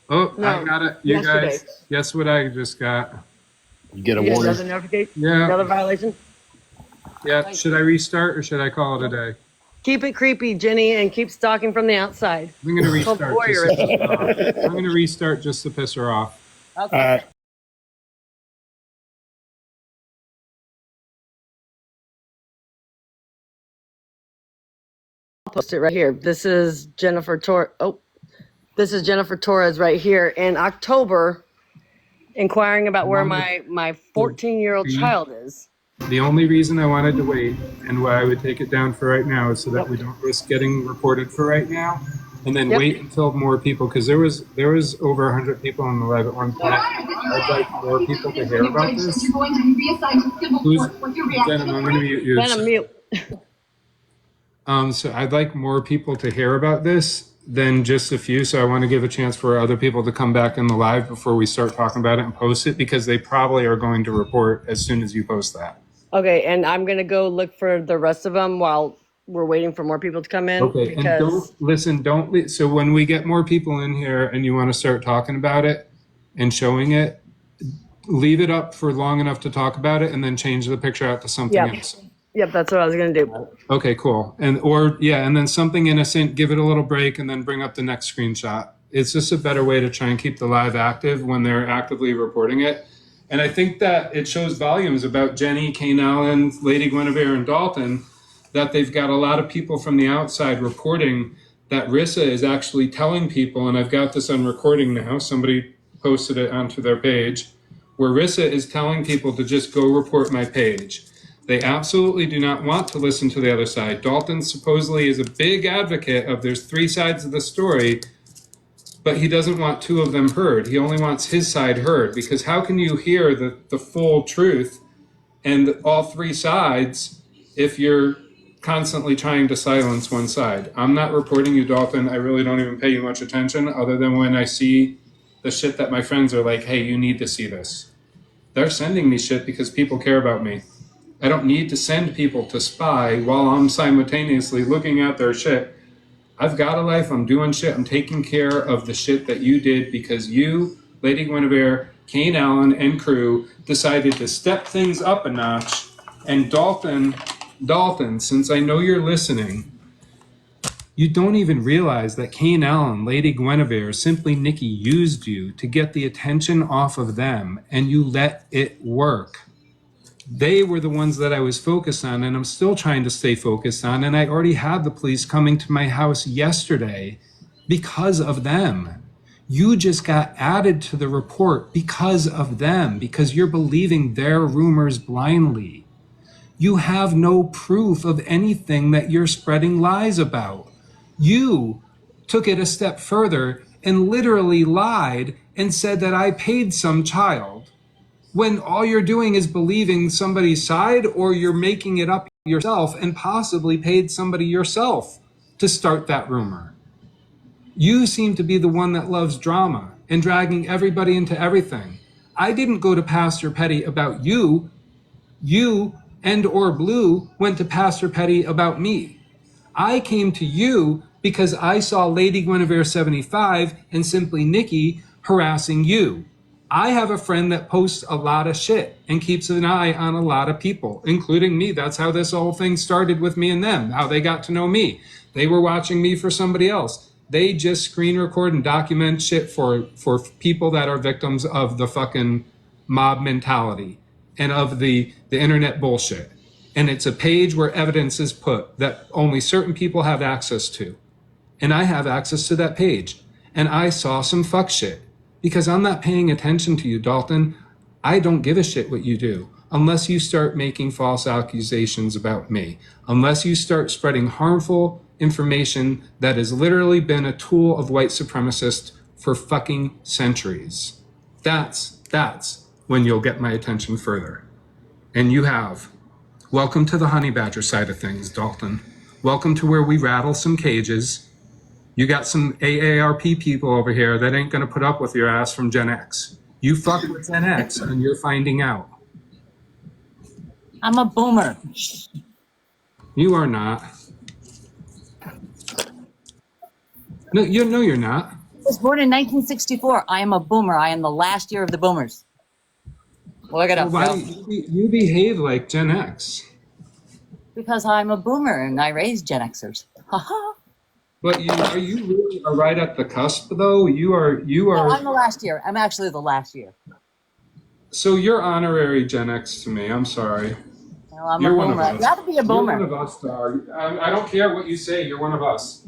Oh, No, I got it. You yesterday. guys, guess what I just got? You get a You got warning. another notification? Yeah. Another violation? Yeah, should I restart or should I call it a day? Keep it creepy, Jenny, and keep stalking from the outside. I'm going to restart. Voyeurism. I'm going to restart just to piss her off. Okay. All right. I'll post it right here. This is Jennifer this is Jennifer Torres right here in October, inquiring about where my 14-year-old child is. The only reason I wanted to wait and why I would take it down for right now is so that we don't risk getting reported for right now, and then wait until more people, because there was over 100 people on the live at one point. I'd like more people to hear about this. Denim, I'm going to mute you. Then I'm mute. So I'd like more people to hear about this than just a few. So I want to give a chance for other people to come back in the live before we start talking about it and post it, because they probably are going to report as soon as you post that. Okay, and I'm going to go look for the rest of them while we're waiting for more people to come in. Okay, and so when we get more people in here and you want to start talking about it and showing it, leave it up for long enough to talk about it and then change the picture out to something else. Yep, that's what I was going to do. Okay, cool. And then something innocent, give it a little break and then bring up the next screenshot. It's just a better way to try and keep the live active when they're actively reporting it. And I think that it shows volumes about Jenny, Kane Allen, Lady Guinevere, and Dalton, that they've got a lot of people from the outside reporting that Rissa is actually telling people, and I've got this on recording now, somebody posted it onto their page, where Rissa is telling people to just go report my page. They absolutely do not want to listen to the other side. Dalton supposedly is a big advocate of there's three sides of the story, but he doesn't want two of them heard. He only wants his side heard, because how can you hear the full truth and all three sides if you're constantly trying to silence one side? I'm not reporting you, Dalton. I really don't even pay you much attention, other than when I see the shit that my friends are like, hey, you need to see this. They're sending me shit because people care about me. I don't need to send people to spy while I'm simultaneously looking at their shit. I've got a life, I'm doing shit, I'm taking care of the shit that you did because you, Lady Guinevere, Kane Allen, and crew decided to step things up a notch. And Dalton, since I know you're listening, you don't even realize that Kane Allen, Lady Guinevere, simply Nikki used you to get the attention off of them, and you let it work. They were the ones that I was focused on, and I'm still trying to stay focused on, and I already had the police coming to my house yesterday because of them. You just got added to the report because of them, because you're believing their rumors blindly. You have no proof of anything that you're spreading lies about. You took it a step further and literally lied and said that I paid some child, when all you're doing is believing somebody's side, or you're making it up yourself and possibly paid somebody yourself to start that rumor. You seem to be the one that loves drama and dragging everybody into everything. I didn't go to Pastor Petty about you. You and or Blue went to Pastor Petty about me. I came to you because I saw Lady Guinevere 75 and Simply Nikki harassing you. I have a friend that posts a lot of shit and keeps an eye on a lot of people, including me. That's how this whole thing started with me and them, how they got to know me. They were watching me for somebody else. They just screen record and document shit for people that are victims of the fucking mob mentality and of the internet bullshit. And it's a page where evidence is put that only certain people have access to. And I have access to that page. And I saw some fuck shit. Because I'm not paying attention to you, Dalton. I don't give a shit what you do. Unless you start making false accusations about me. Unless you start spreading harmful information that has literally been a tool of white supremacists for fucking centuries. That's when you'll get my attention further. And you have. Welcome to the honey badger side of things, Dalton. Welcome to where we rattle some cages. You got some AARP people over here that ain't gonna put up with your ass from Gen X. You fuck with Gen X and you're finding out. I'm a boomer. You are not. No, you're not. I was born in 1964. I am a boomer. I am the last year of the boomers. Look it up, Why Phil. you behave like Gen X? Because I'm a boomer and I raised Gen Xers. Ha But are you really right at the cusp though? You are. No, I'm the last year. I'm actually the last year. So you're honorary Gen X to me. I'm sorry. Well, I'm You're a one boomer. of I'd us. rather be a boomer. You're one of us, dog. I don't care what you say. You're one of us.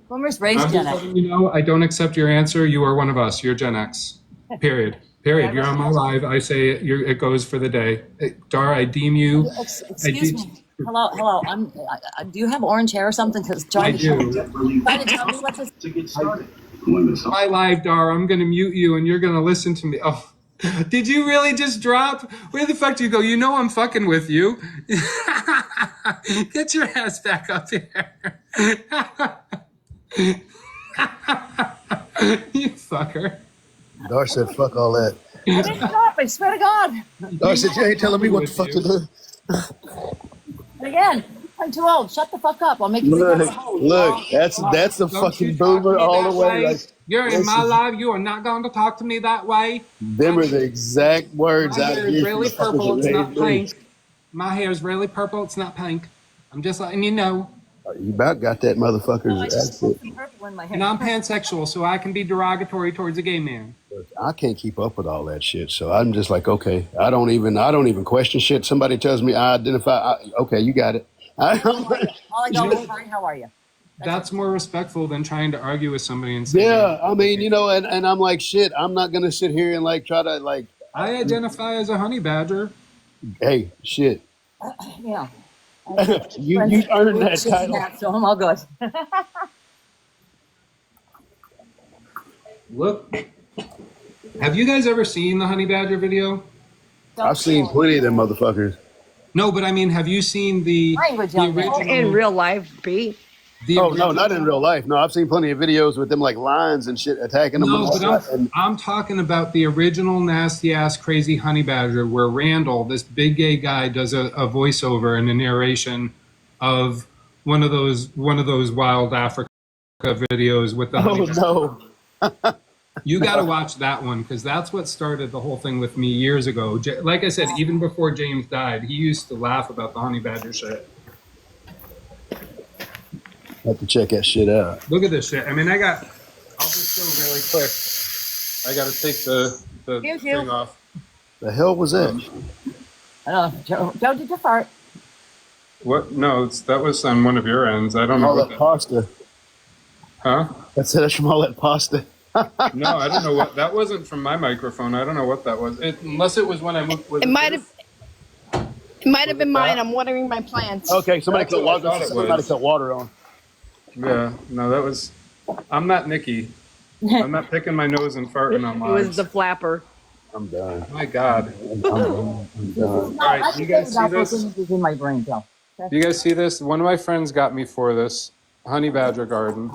Boomers raised I'm Gen just X. letting you know. I don't accept your answer. You are one of us. You're Gen X. Period. Period. You're on my live. I say it. It goes for the day. Dar, I deem you. Excuse me. Hello. Do you have orange hair or something? Because I do. trying to tell me what this. My live, Dar. I'm gonna mute you, and you're gonna listen to me. Oh. Did you really just drop? Where the fuck do you go? You know I'm fucking with you. Get your ass back up here. You fucker. Dar said, fuck all that. I didn't stop. I swear to God. Dar said, you ain't telling me what the fuck to do. And again, I'm too old. Shut the fuck up. I'll make you think I'm old. Look, that's a fucking boomer all the way. Like, you're in my live. You are not going to talk to me that way. them are the exact words My out hair of is you. really purple. It's not pink. My hair is really purple. It's not pink. I'm just letting you know. You about got that motherfucker's accent. And I'm pansexual, so I can be derogatory towards a gay man. I can't keep up with all that shit, so I'm just like, okay, I don't even question shit. Somebody tells me I identify. Okay, you got it. All I go is, hi, how are you? That's more respectful than trying to argue with somebody and say, yeah, I mean, and I'm like, shit, I'm not gonna sit here and like try to like. I identify as a honey badger. Hey, shit. Yeah. you earned that title. So I'm all good. Look, have you guys ever seen the honey badger video? I've seen plenty of them motherfuckers. No, but I mean, have you seen the original? In real life, B. No, not in real life. No, I've seen plenty of videos with them like lions and shit attacking them. No, but I'm talking about the original nasty ass crazy honey badger where Randall, this big gay guy, does a voiceover and a narration of one of those wild Africa videos with the honey badger. No. You got to watch that one because that's what started the whole thing with me years ago. Like I said, even before James died, he used to laugh about the honey badger shit. Have to check that shit out. Look at this shit. I mean, I'll just go really quick. I got to take the thing off. The hell was that? I don't know. Joe, did you fart? What? No, that was on one of your ends. I don't know All what that pasta. Huh? That's from all that pasta. No, I don't know what. That wasn't from my microphone. I don't know what that was. Unless it was when I moved. It might have been mine. I'm watering my plants. Okay, somebody cut water on. Yeah, no, that was. I'm not Nikki. I'm not picking my nose and farting on It mine. was the flapper. I'm done. My God. I'm done. All right, you guys see this? In my brain, Joe. Do you guys see this? One of my friends got me for this honey badger garden.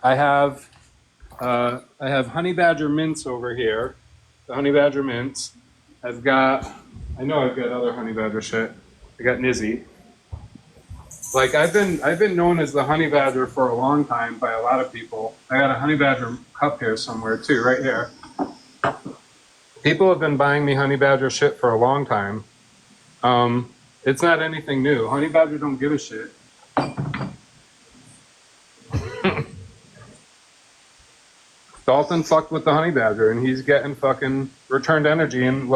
I have honey badger mints over here. The honey badger mints. I know I've got other honey badger shit. I got Nizzy. Like I've been known as the honey badger for a long time by a lot of people. I got a honey badger cup here somewhere too, right here. People have been buying me honey badger shit for a long time. It's not anything new. Honey badger don't give a shit. Dalton fucked with the honey badger, and he's getting fucking returned energy and like.